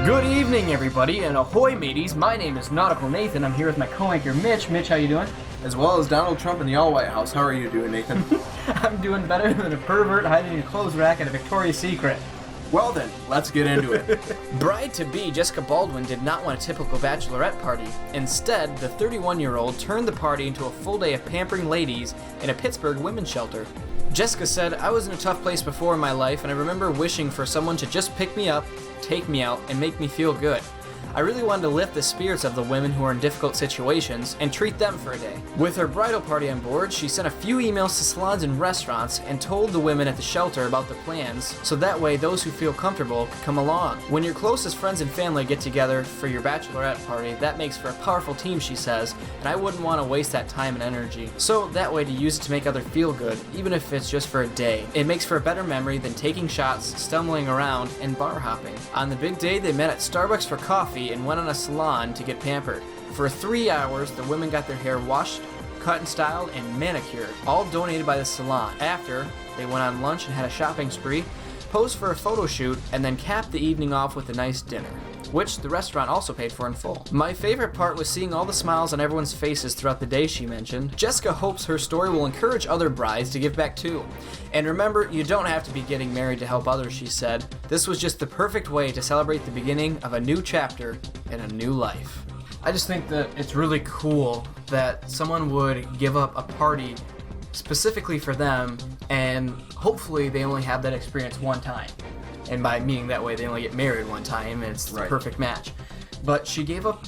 Good evening, everybody, and ahoy, mateys. My name is Nautical Nathan. I'm here with my co-anchor, Mitch. Mitch, how you doing? As well as Donald Trump in the all-White House. How are you doing, Nathan? I'm doing better than a pervert hiding in a clothes rack at a Victoria's Secret. Well then, let's get into it. Bride-to-be Jessica Baldwin did not want a typical bachelorette party. Instead, the 31-year-old turned the party into a full day of pampering ladies in a Pittsburgh women's shelter. Jessica said, "I was in a tough place before in my life, and I remember wishing for someone to just pick me up, take me out, and make me feel good. I really wanted to lift the spirits of the women who are in difficult situations and treat them for a day." With her bridal party on board, she sent a few emails to salons and restaurants and told the women at the shelter about the plans, so that way those who feel comfortable could come along. When your closest friends and family get together for your bachelorette party, that makes for a powerful team, she says, and I wouldn't want to waste that time and energy. So that way to use it to make others feel good, even if it's just for a day. It makes for a better memory than taking shots, stumbling around, and bar hopping. On the big day, they met at Starbucks for coffee and went on a salon to get pampered. For 3 hours, the women got their hair washed, cut and styled, and manicured, all donated by the salon. After, they went on lunch and had a shopping spree, posed for a photo shoot, and then capped the evening off with a nice dinner, which the restaurant also paid for in full. "My favorite part was seeing all the smiles on everyone's faces throughout the day," she mentioned. Jessica hopes her story will encourage other brides to give back too. "And remember, you don't have to be getting married to help others," she said. "This was just the perfect way to celebrate the beginning of a new chapter in a new life." I just think that it's really cool that someone would give up a party specifically for them, and hopefully they only have that experience one time. And by meaning that way, they only get married one time, and it's the perfect match. But she gave up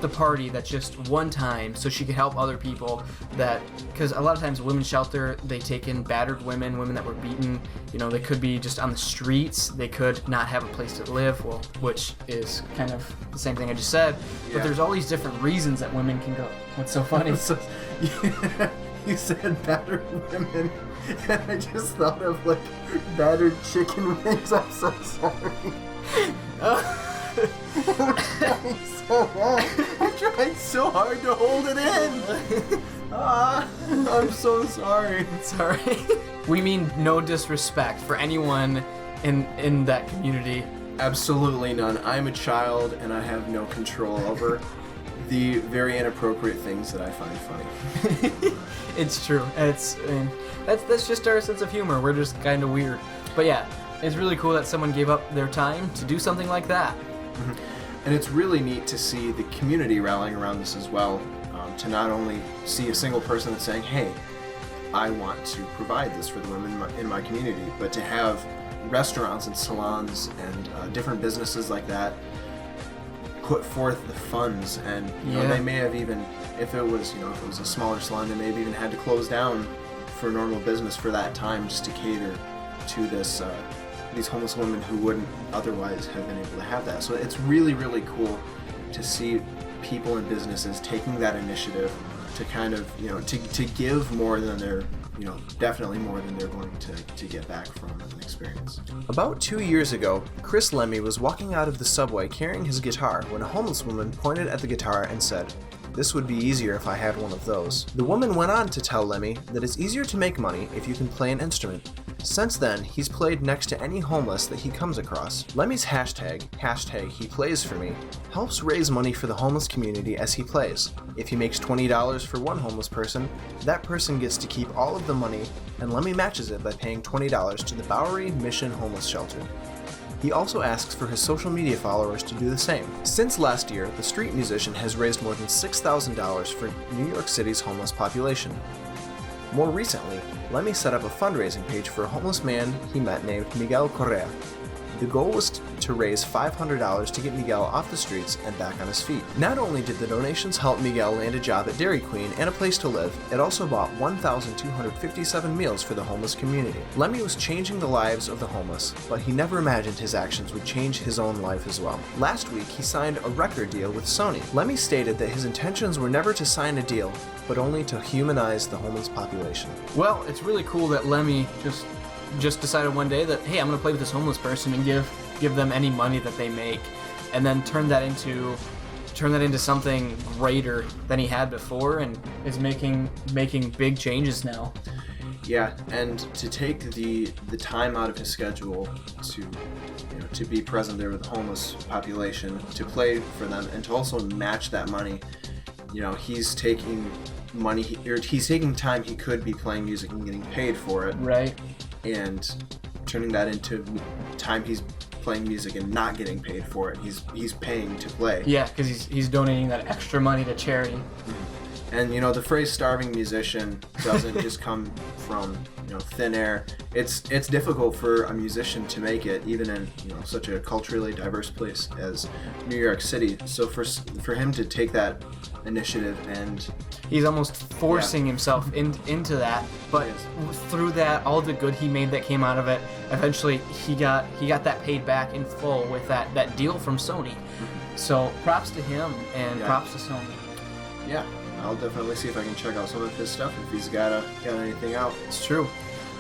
the party that's just one time so she could help other people, that because a lot of times women's shelter, they take in battered women that were beaten. You know, they could be just on the streets, they could not have a place to live, well, which is kind of the same thing I just said. But there's all these different reasons that women can go. What's so funny? You said battered women, and I just thought of like battered chicken wings. I'm so sorry. I tried so hard to hold it in. I'm so sorry. Sorry. We mean no disrespect for anyone in that community. Absolutely none. I'm a child, and I have no control over the very inappropriate things that I find funny. It's true. That's just our sense of humor. We're just kind of weird. But yeah, it's really cool that someone gave up their time to do something like that. Mm-hmm. And it's really neat to see the community rallying around this as well. To not only see a single person that's saying, "Hey, I want to provide this for the women in my community," but to have restaurants and salons and different businesses like that put forth the funds, and you know, they may have even, if it was a smaller salon, they may have even had to close down for normal business for that time just to cater to these homeless women who wouldn't otherwise have been able to have that. So it's really, really cool to see people and businesses taking that initiative to kind of, to give more than they're, definitely more than they're going to get back from an experience. About 2 years ago, Chris Lemmy was walking out of the subway carrying his guitar when a homeless woman pointed at the guitar and said, "This would be easier if I had one of those." The woman went on to tell Lemmy that it's easier to make money if you can play an instrument. Since then, he's played next to any homeless that he comes across. Lemmy's hashtag #HePlaysForMe, helps raise money for the homeless community as he plays. If he makes $20 for one homeless person, that person gets to keep all of the money, and Lemmy matches it by paying $20 to the Bowery Mission Homeless Shelter. He also asks for his social media followers to do the same. Since last year, the street musician has raised more than $6,000 for New York City's homeless population. More recently, Lemmy set up a fundraising page for a homeless man he met named Miguel Correa. The goal was to raise $500 to get Miguel off the streets and back on his feet. Not only did the donations help Miguel land a job at Dairy Queen and a place to live, it also bought 1,257 meals for the homeless community. Lemmy was changing the lives of the homeless, but he never imagined his actions would change his own life as well. Last week, he signed a record deal with Sony. Lemmy stated that his intentions were never to sign a deal, but only to humanize the homeless population. Well, it's really cool that Lemmy just decided one day that, hey, I'm going to play with this homeless person and give them any money that they make, and then turn that into something greater than he had before, and is making big changes now. Yeah, and to take the time out of his schedule to to be present there with the homeless population, to play for them, and to also match that money. You know, he's taking money, or he's taking time he could be playing music and getting paid for it, Right. and turning that into time he's playing music and not getting paid for it. He's paying to play. Yeah, because he's donating that extra money to charity. And you know, the phrase "starving musician" doesn't just come from, you know, thin air. It's difficult for a musician to make it, even in, you know, such a culturally diverse place as New York City. So for him to take that initiative, and He's almost forcing himself into that, but through that, all the good he made that came out of it, eventually he got that paid back in full with that deal from Sony. So props to him, and props to Sony. yeah, I'll definitely see if I can check out some of his stuff if he's got anything out. It's true.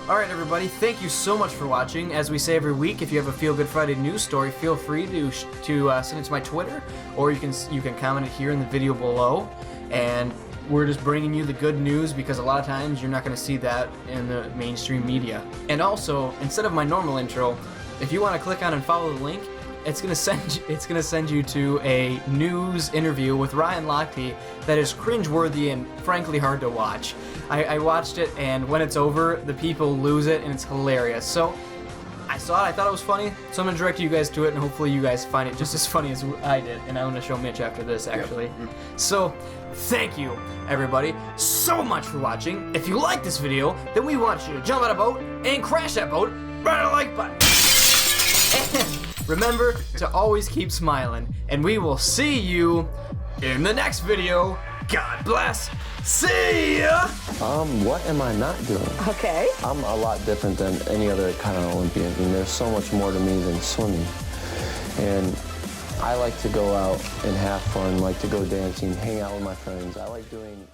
All right, everybody, thank you so much for watching. As we say every week, if you have a Feel Good Friday news story, feel free to send it to my Twitter, or you can comment it here in the video below. And we're just bringing you the good news, because a lot of times you're not going to see that in the mainstream media. And also, instead of my normal intro, if you want to click on and follow the link, it's gonna send you to a news interview with Ryan Lochte that is cringeworthy and frankly hard to watch. I watched it, and when it's over, the people lose it, and it's hilarious. So I saw it, I thought it was funny, so I'm gonna direct you guys to it, and hopefully you guys find it just as funny as I did. And I'm gonna show Mitch after this, actually. Yep. So thank you, everybody, so much for watching. If you like this video, then we want you to jump out of a boat and crash that boat right on the like button. And remember to always keep smiling, and we will see you in the next video. God bless. See ya! What am I not doing? Okay. I'm a lot different than any other kind of Olympian, and there's so much more to me than swimming. And I like to go out and have fun, like to go dancing, hang out with my friends. I like doing